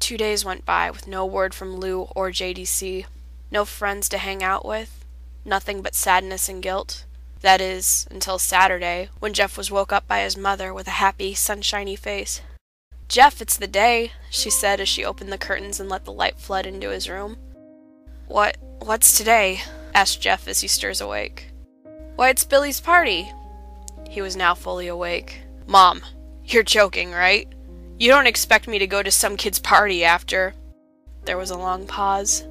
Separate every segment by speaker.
Speaker 1: 2 days went by with no word from Lou or JDC. No friends to hang out with. Nothing but sadness and guilt. That is, until Saturday, when Jeff was woke up by his mother with a happy, sunshiny face. "Jeff, it's the day," she said as she opened the curtains and let the light flood into his room. What's today?" asked Jeff as he stirs awake. "Why, it's Billy's party." He was now fully awake. "Mom, you're joking, right? You don't expect me to go to some kid's party after—" There was a long pause.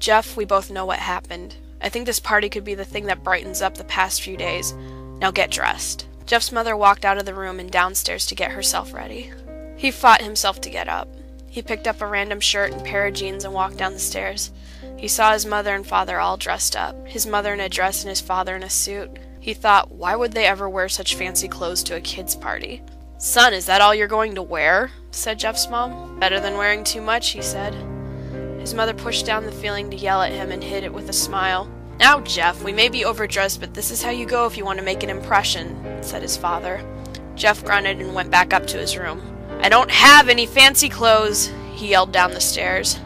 Speaker 1: "Jeff, we both know what happened. I think this party could be the thing that brightens up the past few days. Now get dressed." Jeff's mother walked out of the room and downstairs to get herself ready. He fought himself to get up. He picked up a random shirt and pair of jeans and walked down the stairs. He saw his mother and father all dressed up, his mother in a dress and his father in a suit. He thought, why would they ever wear such fancy clothes to a kid's party? "Son, is that all you're going to wear?" said Jeff's mom. "Better than wearing too much," he said. His mother pushed down the feeling to yell at him and hid it with a smile. "Now, Jeff, we may be overdressed, but this is how you go if you want to make an impression," said his father. Jeff grunted and went back up to his room. "I don't have any fancy clothes," he yelled down the stairs.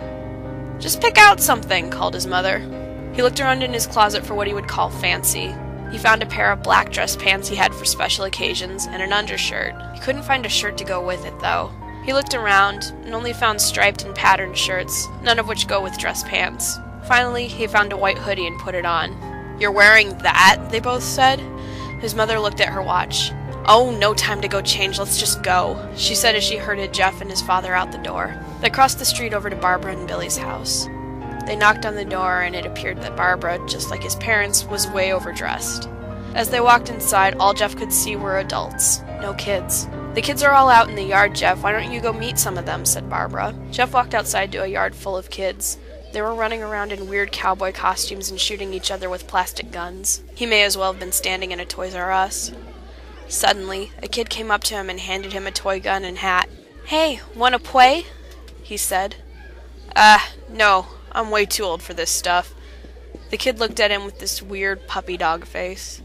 Speaker 1: "Just pick out something," called his mother. He looked around in his closet for what he would call fancy. He found a pair of black dress pants he had for special occasions and an undershirt. He couldn't find a shirt to go with it, though. He looked around and only found striped and patterned shirts, none of which go with dress pants. Finally, he found a white hoodie and put it on. "You're wearing that?" they both said. His mother looked at her watch. "Oh, no time to go change, let's just go," she said as she herded Jeff and his father out the door. They crossed the street over to Barbara and Billy's house. They knocked on the door, and it appeared that Barbara, just like his parents, was way overdressed. As they walked inside, all Jeff could see were adults, no kids. "The kids are all out in the yard, Jeff. Why don't you go meet some of them?" said Barbara. Jeff walked outside to a yard full of kids. They were running around in weird cowboy costumes and shooting each other with plastic guns. He may as well have been standing in a Toys R Us. Suddenly, a kid came up to him and handed him a toy gun and hat. "Hey, wanna play?" he said. No, I'm way too old for this stuff." The kid looked at him with this weird puppy dog face.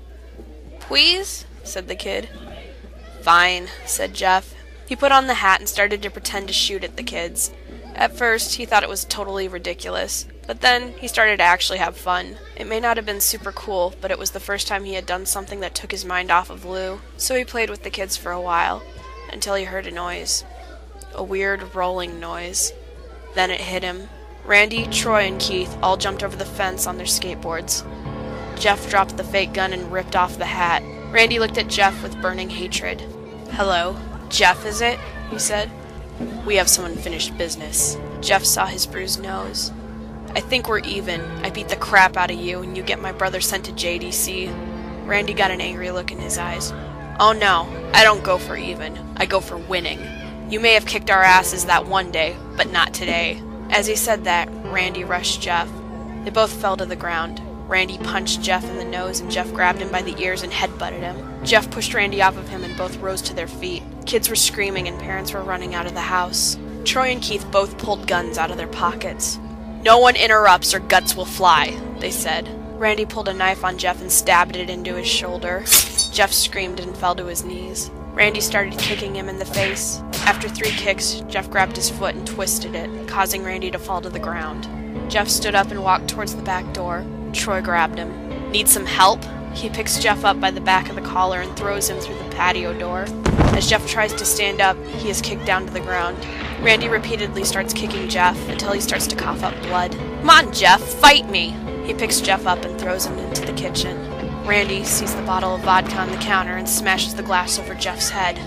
Speaker 1: "Please?" said the kid. "Fine," said Jeff. He put on the hat and started to pretend to shoot at the kids. At first, he thought it was totally ridiculous, but then he started to actually have fun. It may not have been super cool, but it was the first time he had done something that took his mind off of Lou, so he played with the kids for a while, until he heard a noise. A weird rolling noise. Then it hit him. Randy, Troy, and Keith all jumped over the fence on their skateboards. Jeff dropped the fake gun and ripped off the hat. Randy looked at Jeff with burning hatred. "Hello, Jeff, is it?" he said. "We have some unfinished business." Jeff saw his bruised nose. "I think we're even. I beat the crap out of you, and you get my brother sent to JDC. Randy got an angry look in his eyes. "Oh no, I don't go for even. I go for winning. You may have kicked our asses that one day, but not today." As he said that, Randy rushed Jeff. They both fell to the ground. Randy punched Jeff in the nose, and Jeff grabbed him by the ears and headbutted him. Jeff pushed Randy off of him, and both rose to their feet. Kids were screaming, and parents were running out of the house. Troy and Keith both pulled guns out of their pockets. "No one interrupts or guts will fly," they said. Randy pulled a knife on Jeff and stabbed it into his shoulder. Jeff screamed and fell to his knees. Randy started kicking him in the face. After 3 kicks, Jeff grabbed his foot and twisted it, causing Randy to fall to the ground. Jeff stood up and walked towards the back door. Troy grabbed him. "Need some help?" He picks Jeff up by the back of the collar and throws him through the patio door. As Jeff tries to stand up, he is kicked down to the ground. Randy repeatedly starts kicking Jeff until he starts to cough up blood. "Come on, Jeff, fight me!" He picks Jeff up and throws him into the kitchen. Randy sees the bottle of vodka on the counter and smashes the glass over Jeff's head.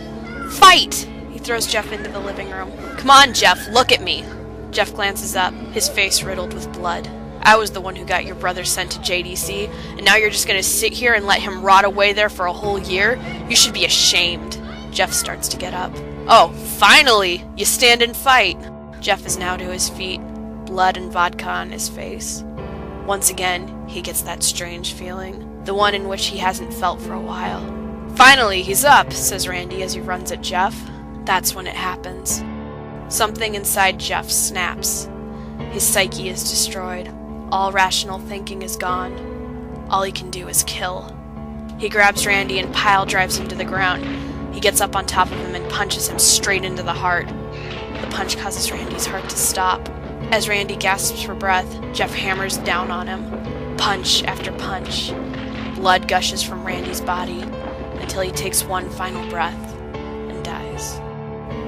Speaker 1: "Fight!" He throws Jeff into the living room. "Come on, Jeff, look at me!" Jeff glances up, his face riddled with blood. "I was the one who got your brother sent to JDC, and now you're just gonna sit here and let him rot away there for a whole year? You should be ashamed." Jeff starts to get up. "Oh, finally! You stand and fight!" Jeff is now to his feet, blood and vodka on his face. Once again, he gets that strange feeling, the one in which he hasn't felt for a while. "Finally, he's up," says Randy as he runs at Jeff. That's when it happens. Something inside Jeff snaps. His psyche is destroyed. All rational thinking is gone. All he can do is kill. He grabs Randy and pile drives him to the ground. He gets up on top of him and punches him straight into the heart. The punch causes Randy's heart to stop. As Randy gasps for breath, Jeff hammers down on him. Punch after punch. Blood gushes from Randy's body until he takes one final breath and dies.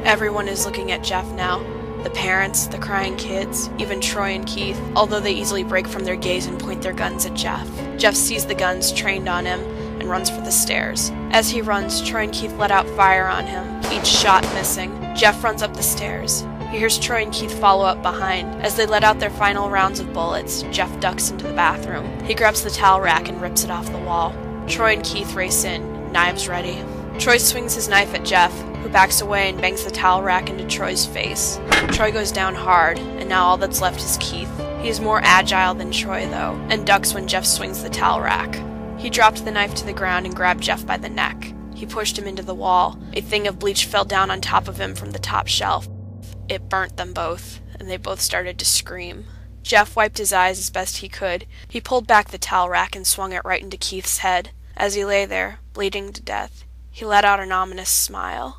Speaker 1: Everyone is looking at Jeff now. The parents, the crying kids, even Troy and Keith, although they easily break from their gaze and point their guns at Jeff. Jeff sees the guns trained on him and runs for the stairs. As he runs, Troy and Keith let out fire on him, each shot missing. Jeff runs up the stairs. He hears Troy and Keith follow up behind. As they let out their final rounds of bullets, Jeff ducks into the bathroom. He grabs the towel rack and rips it off the wall. Troy and Keith race in, knives ready. Troy swings his knife at Jeff, who backs away and bangs the towel rack into Troy's face. Troy goes down hard, and now all that's left is Keith. He is more agile than Troy, though, and ducks when Jeff swings the towel rack. He dropped the knife to the ground and grabbed Jeff by the neck. He pushed him into the wall. A thing of bleach fell down on top of him from the top shelf. It burnt them both, and they both started to scream. Jeff wiped his eyes as best he could. He pulled back the towel rack and swung it right into Keith's head. As he lay there, bleeding to death, he let out an ominous smile.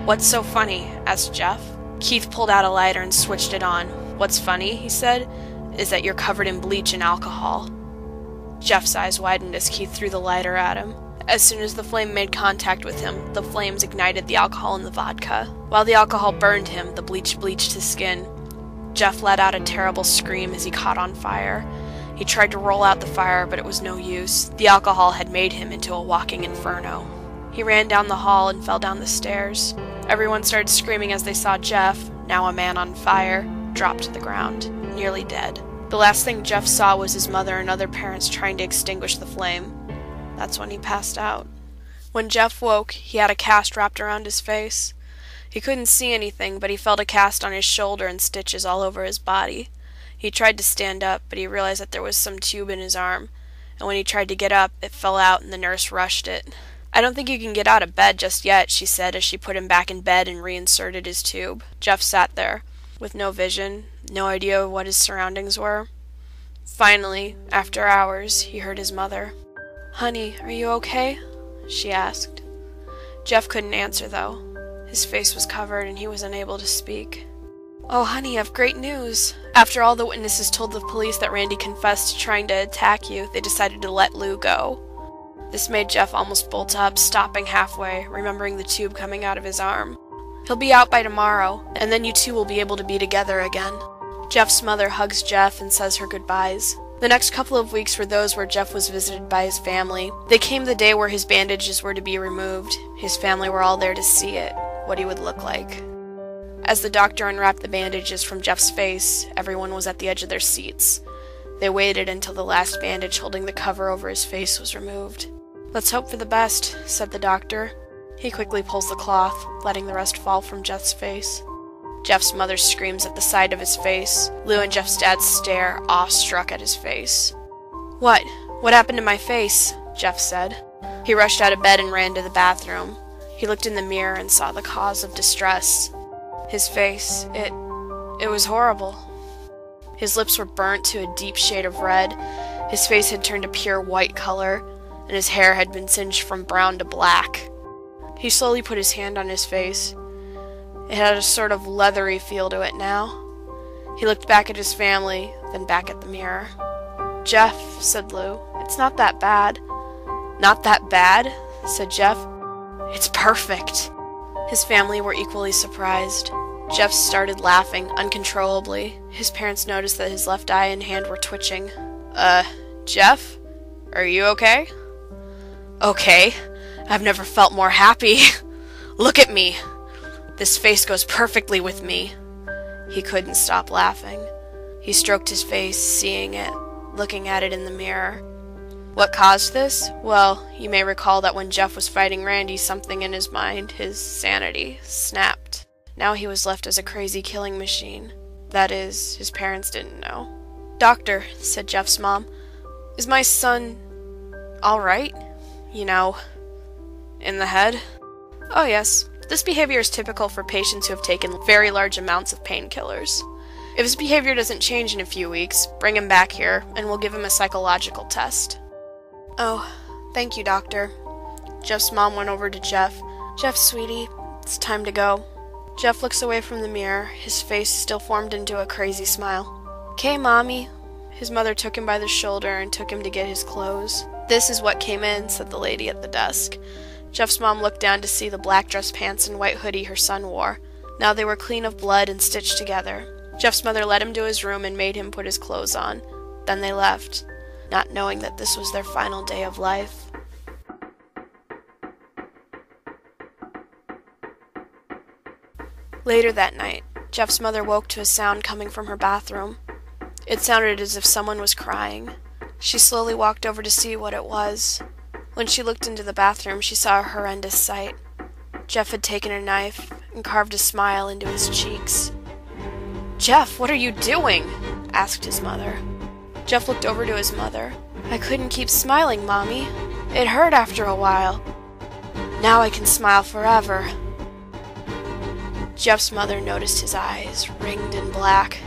Speaker 1: "What's so funny?" asked Jeff. Keith pulled out a lighter and switched it on. "What's funny," he said, "is that you're covered in bleach and alcohol." Jeff's eyes widened as Keith threw the lighter at him. As soon as the flame made contact with him, the flames ignited the alcohol in the vodka. While the alcohol burned him, the bleach bleached his skin. Jeff let out a terrible scream as he caught on fire. He tried to roll out the fire, but it was no use. The alcohol had made him into a walking inferno. He ran down the hall and fell down the stairs. Everyone started screaming as they saw Jeff, now a man on fire, drop to the ground, nearly dead. The last thing Jeff saw was his mother and other parents trying to extinguish the flame. That's when he passed out. When Jeff woke, he had a cast wrapped around his face. He couldn't see anything, but he felt a cast on his shoulder and stitches all over his body. He tried to stand up, but he realized that there was some tube in his arm, and when he tried to get up, it fell out and the nurse rushed it. "I don't think you can get out of bed just yet," she said as she put him back in bed and reinserted his tube. Jeff sat there, with no vision, no idea what his surroundings were. Finally, after hours, he heard his mother. "Honey, are you okay?" she asked. Jeff couldn't answer, though. His face was covered and he was unable to speak. "Oh, honey, I've great news. After all the witnesses told the police that Randy confessed to trying to attack you, they decided to let Lou go." This made Jeff almost bolt up, stopping halfway, remembering the tube coming out of his arm. "He'll be out by tomorrow, and then you two will be able to be together again." Jeff's mother hugs Jeff and says her goodbyes. The next couple of weeks were those where Jeff was visited by his family. They came the day where his bandages were to be removed. His family were all there to see it, what he would look like. As the doctor unwrapped the bandages from Jeff's face, everyone was at the edge of their seats. They waited until the last bandage holding the cover over his face was removed. "Let's hope for the best," said the doctor. He quickly pulls the cloth, letting the rest fall from Jeff's face. Jeff's mother screams at the sight of his face. Lou and Jeff's dad stare, awestruck at his face. "What? What happened to my face?" Jeff said. He rushed out of bed and ran to the bathroom. He looked in the mirror and saw the cause of distress. His face, it was horrible. His lips were burnt to a deep shade of red. His face had turned a pure white color, and his hair had been singed from brown to black. He slowly put his hand on his face. It had a sort of leathery feel to it now. He looked back at his family, then back at the mirror. "Jeff," said Lou, "it's not that bad." "Not that bad?" said Jeff. "It's perfect." His family were equally surprised. Jeff started laughing uncontrollably. His parents noticed that his left eye and hand were twitching. Jeff? Are you okay?" "Okay. I've never felt more happy. Look at me. This face goes perfectly with me." He couldn't stop laughing. He stroked his face, seeing it, looking at it in the mirror. What caused this? Well, you may recall that when Jeff was fighting Randy, something in his mind, his sanity, snapped. Now he was left as a crazy killing machine. That is, his parents didn't know. "Doctor," said Jeff's mom, "is my son all right? You know, in the head?" "Oh yes. This behavior is typical for patients who have taken very large amounts of painkillers. If his behavior doesn't change in a few weeks, bring him back here, and we'll give him a psychological test." "Oh, thank you, doctor." Jeff's mom went over to Jeff. "Jeff, sweetie, it's time to go." Jeff looks away from the mirror, his face still formed into a crazy smile. "'Kay, Mommy." His mother took him by the shoulder and took him to get his clothes. "This is what came in," said the lady at the desk. Jeff's mom looked down to see the black dress pants and white hoodie her son wore. Now they were clean of blood and stitched together. Jeff's mother led him to his room and made him put his clothes on. Then they left, not knowing that this was their final day of life. Later that night, Jeff's mother woke to a sound coming from her bathroom. It sounded as if someone was crying. She slowly walked over to see what it was. When she looked into the bathroom, she saw a horrendous sight. Jeff had taken a knife and carved a smile into his cheeks. "Jeff, what are you doing?" asked his mother. Jeff looked over to his mother. "I couldn't keep smiling, Mommy. It hurt after a while. Now I can smile forever." Jeff's mother noticed his eyes, ringed and black.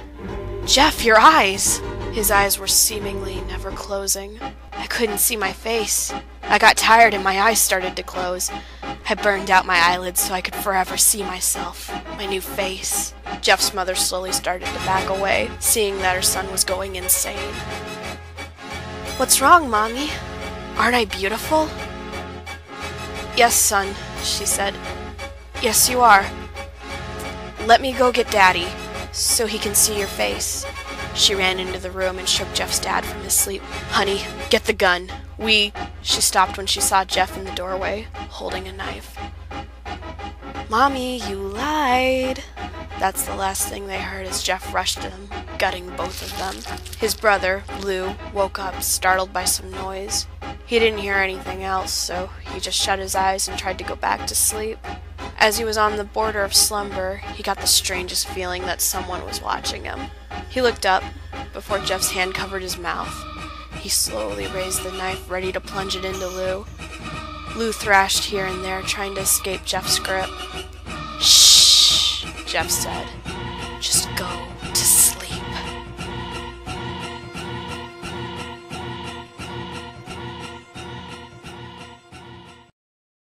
Speaker 1: "Jeff, your eyes!" His eyes were seemingly never closing. "I couldn't see my face. I got tired and my eyes started to close. I burned out my eyelids so I could forever see myself, my new face." Jeff's mother slowly started to back away, seeing that her son was going insane. "What's wrong, Mommy? Aren't I beautiful?" "Yes, son," she said. "Yes, you are. Let me go get Daddy, so he can see your face." She ran into the room and shook Jeff's dad from his sleep. "Honey, get the gun. She stopped when she saw Jeff in the doorway, holding a knife. "Mommy, you lied." That's the last thing they heard as Jeff rushed them, gutting both of them. His brother, Lou, woke up, startled by some noise. He didn't hear anything else, so he just shut his eyes and tried to go back to sleep. As he was on the border of slumber, he got the strangest feeling that someone was watching him. He looked up, before Jeff's hand covered his mouth. He slowly raised the knife, ready to plunge it into Lou. Lou thrashed here and there, trying to escape Jeff's grip. "Shh," Jeff said. "Just go."